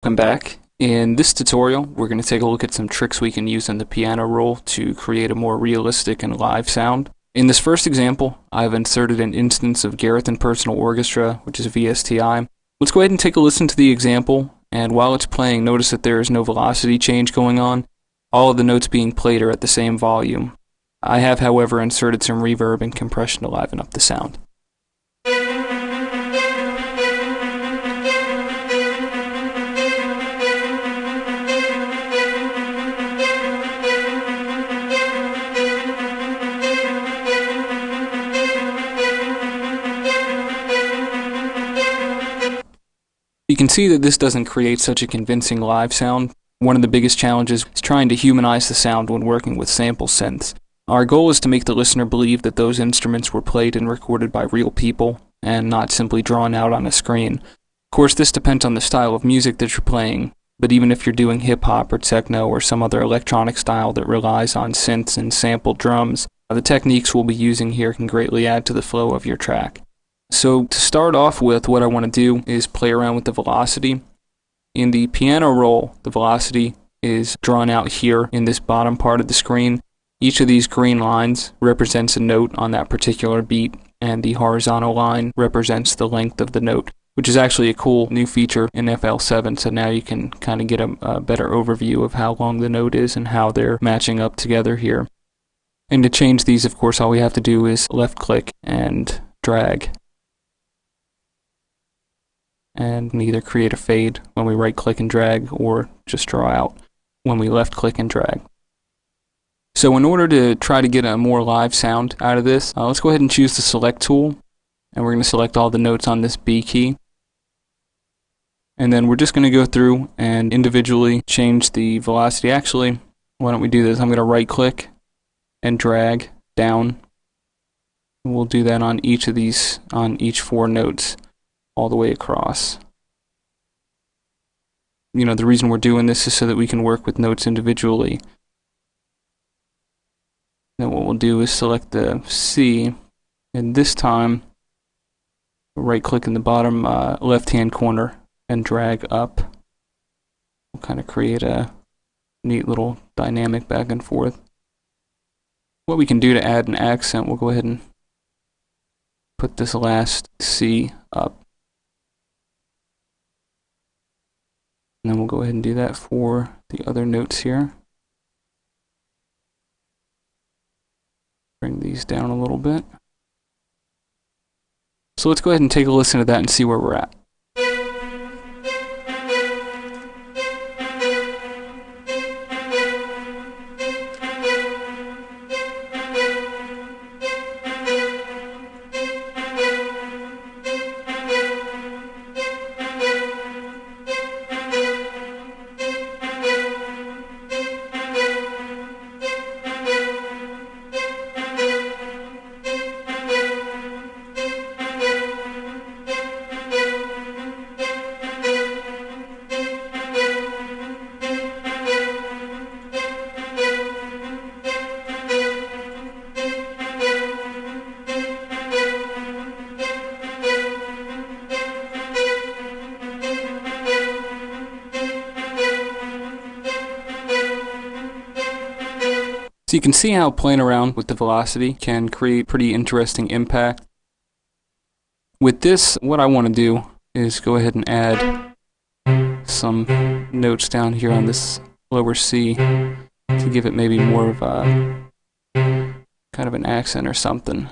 welcome back. In this tutorial, we're going to take a look at some tricks we can use in the piano roll to create a more realistic and live sound. In this first example, I've inserted an instance of Gareth and Personal Orchestra, which is VSTI. Let's go ahead and take a listen to the example, and while it's playing, notice that there is no velocity change going on. All of the notes being played are at the same volume. I have, however, inserted some reverb and compression to liven up the sound. You can see that this doesn't create such a convincing live sound. One of the biggest challenges is trying to humanize the sound when working with sample synths. Our goal is to make the listener believe that those instruments were played and recorded by real people and not simply drawn out on a screen. Of course, this depends on the style of music that you're playing, but even if you're doing hip-hop or techno or some other electronic style that relies on synths and sampled drums, the techniques we'll be using here can greatly add to the flow of your track. So to start off with, what I want to do is play around with the velocity. In the piano roll, the velocity is drawn out here in this bottom part of the screen. Each of these green lines represents a note on that particular beat, and the horizontal line represents the length of the note, which is actually a cool new feature in FL7, so now you can kind of get a better overview of how long the note is and how they're matching up together here. And to change these, of course, all we have to do is left click and drag. And either create a fade when we right click and drag or just draw out when we left click and drag. So in order to try to get a more live sound out of this, let's go ahead and choose the select tool, and we're going to select all the notes on this B key. And then we're just going to go through and individually change the velocity. Actually, why don't we do this? I'm going to right click and drag down. We'll do that on each of these, on each 4 notes, all the way across. You know, the reason we're doing this is so that we can work with notes individually. Then what we'll do is select the C, and this time right click in the bottom left hand corner and drag up. We'll kind of create a neat little dynamic back and forth. What we can do to add an accent, we'll go ahead and put this last C up. And then we'll go ahead and do that for the other notes here. Bring these down a little bit. So let's go ahead and take a listen to that and see where we're at. So you can see how playing around with the velocity can create pretty interesting impact. With this, what I want to do is go ahead and add some notes down here on this lower C to give it maybe more of a kind of an accent or something.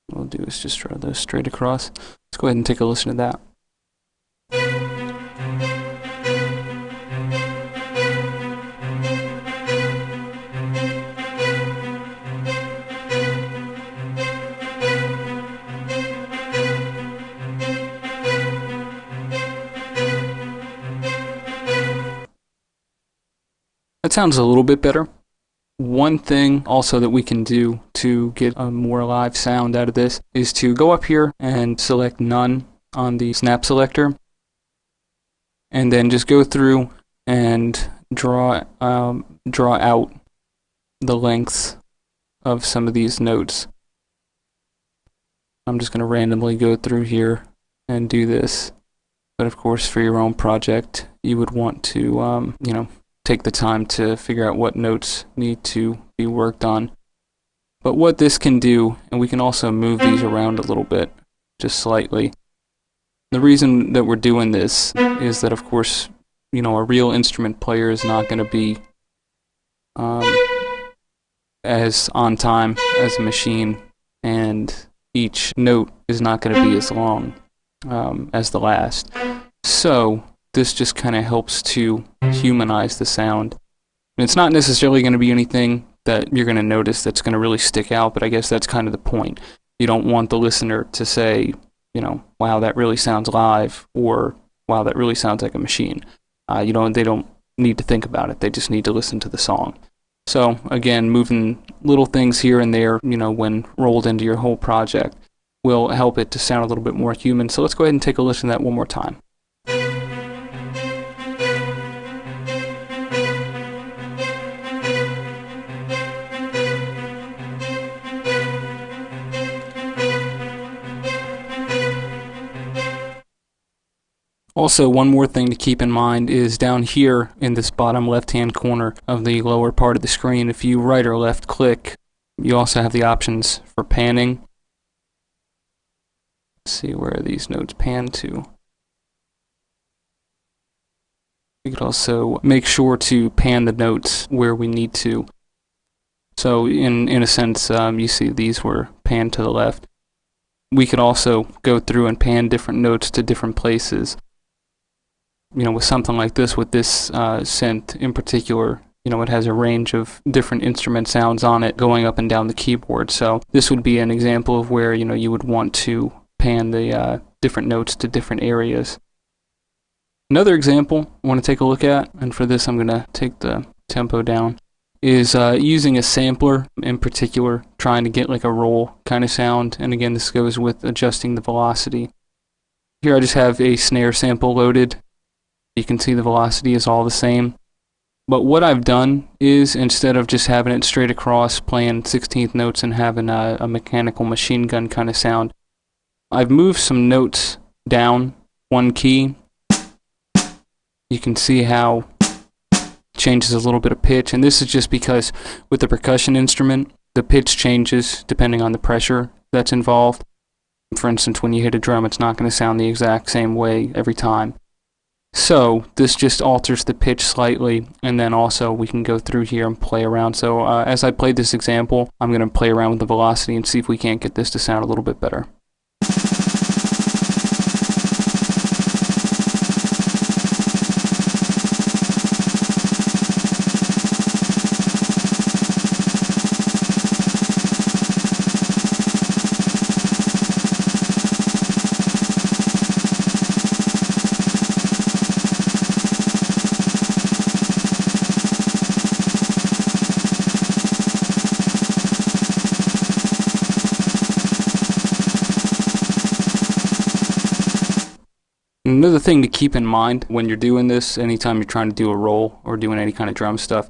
What we'll do is just draw those straight across. Let's go ahead and take a listen to that. That sounds a little bit better. One thing also that we can do to get a more live sound out of this is to go up here and select None on the snap selector, and then just go through and draw out the lengths of some of these notes. I'm just going to randomly go through here and do this. But of course, for your own project, you would want to, take the time to figure out what notes need to be worked on. But what this can do, and we can also move these around a little bit, just slightly. The reason that we're doing this is that, of course, a real instrument player is not going to be as on time as a machine, and each note is not going to be as long as the last. So this just kind of helps to humanize the sound. And it's not necessarily going to be anything that you're going to notice that's going to really stick out, but I guess that's kind of the point. You don't want the listener to say, wow, that really sounds live, or wow, that really sounds like a machine. They don't need to think about it. They just need to listen to the song. So again, moving little things here and there, when rolled into your whole project, will help it to sound a little bit more human. So let's go ahead and take a listen to that one more time. Also, one more thing to keep in mind is down here in this bottom left-hand corner of the lower part of the screen, if you right or left click, you also have the options for panning. Let's see where these notes pan to. We could also make sure to pan the notes where we need to. So in a sense, you see these were panned to the left. We could also go through and pan different notes to different places. With something like this, with this synth in particular, it has a range of different instrument sounds on it going up and down the keyboard. So this would be an example of where, you would want to pan the different notes to different areas. Another example I want to take a look at, and for this I'm going to take the tempo down, is using a sampler, in particular, trying to get like a roll kind of sound. And again, this goes with adjusting the velocity. Here I just have a snare sample loaded. You can see the velocity is all the same. But what I've done is, instead of just having it straight across, playing 16th notes and having a mechanical machine gun kind of sound, I've moved some notes down one key. You can see how it changes a little bit of pitch, and this is just because with the percussion instrument, the pitch changes depending on the pressure that's involved. For instance, when you hit a drum, it's not going to sound the exact same way every time. So this just alters the pitch slightly, and then also we can go through here and play around. So as I played this example, I'm going to play around with the velocity and see if we can't get this to sound a little bit better. Another thing to keep in mind when you're doing this, anytime you're trying to do a roll or doing any kind of drum stuff,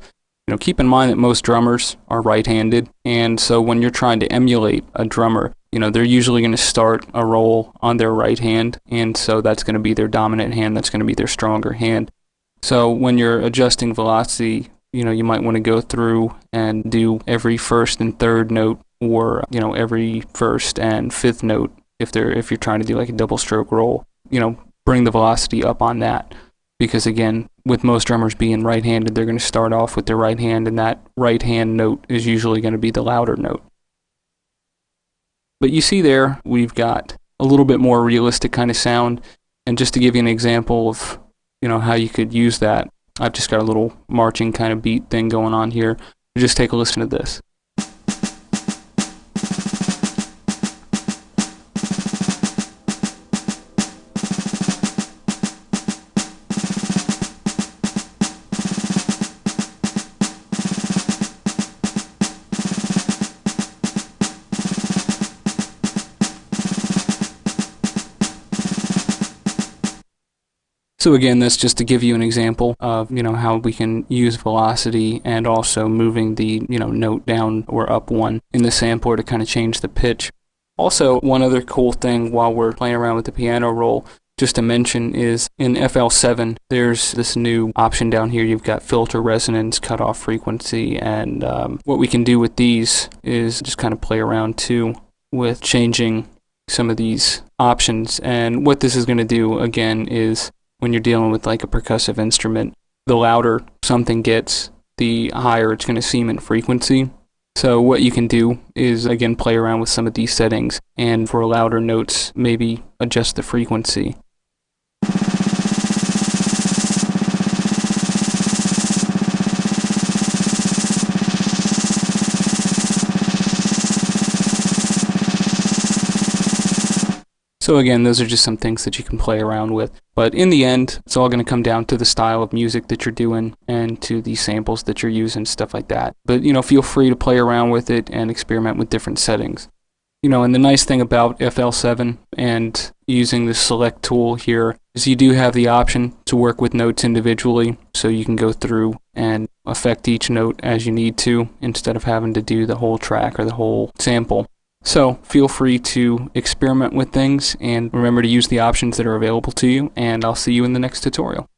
keep in mind that most drummers are right-handed, and so when you're trying to emulate a drummer, they're usually going to start a roll on their right hand, and so that's going to be their dominant hand, that's going to be their stronger hand. So when you're adjusting velocity, you might want to go through and do every first and third note, or every first and fifth note if you're trying to do like a double stroke roll. Bring the velocity up on that, because again, with most drummers being right-handed, they're going to start off with their right hand, and that right hand note is usually going to be the louder note. But you see there, we've got a little bit more realistic kind of sound, and just to give you an example of how you could use that, I've just got a little marching kind of beat thing going on here. Just take a listen to this. So again, that's just to give you an example of, how we can use velocity and also moving the, note down or up one in the sampler to kind of change the pitch. Also, one other cool thing while we're playing around with the piano roll, just to mention, is in FL7, there's this new option down here. You've got filter, resonance, cutoff frequency, and what we can do with these is just kind of play around too with changing some of these options. And what this is going to do, again, is when you're dealing with like a percussive instrument, the louder something gets, the higher it's going to seem in frequency. So what you can do is, again, play around with some of these settings, and for louder notes, maybe adjust the frequency. So again, those are just some things that you can play around with. But in the end, it's all going to come down to the style of music that you're doing and to the samples that you're using, stuff like that. But, feel free to play around with it and experiment with different settings. And the nice thing about FL7 and using the select tool here is you do have the option to work with notes individually, so you can go through and affect each note as you need to instead of having to do the whole track or the whole sample. So feel free to experiment with things and remember to use the options that are available to you, and I'll see you in the next tutorial.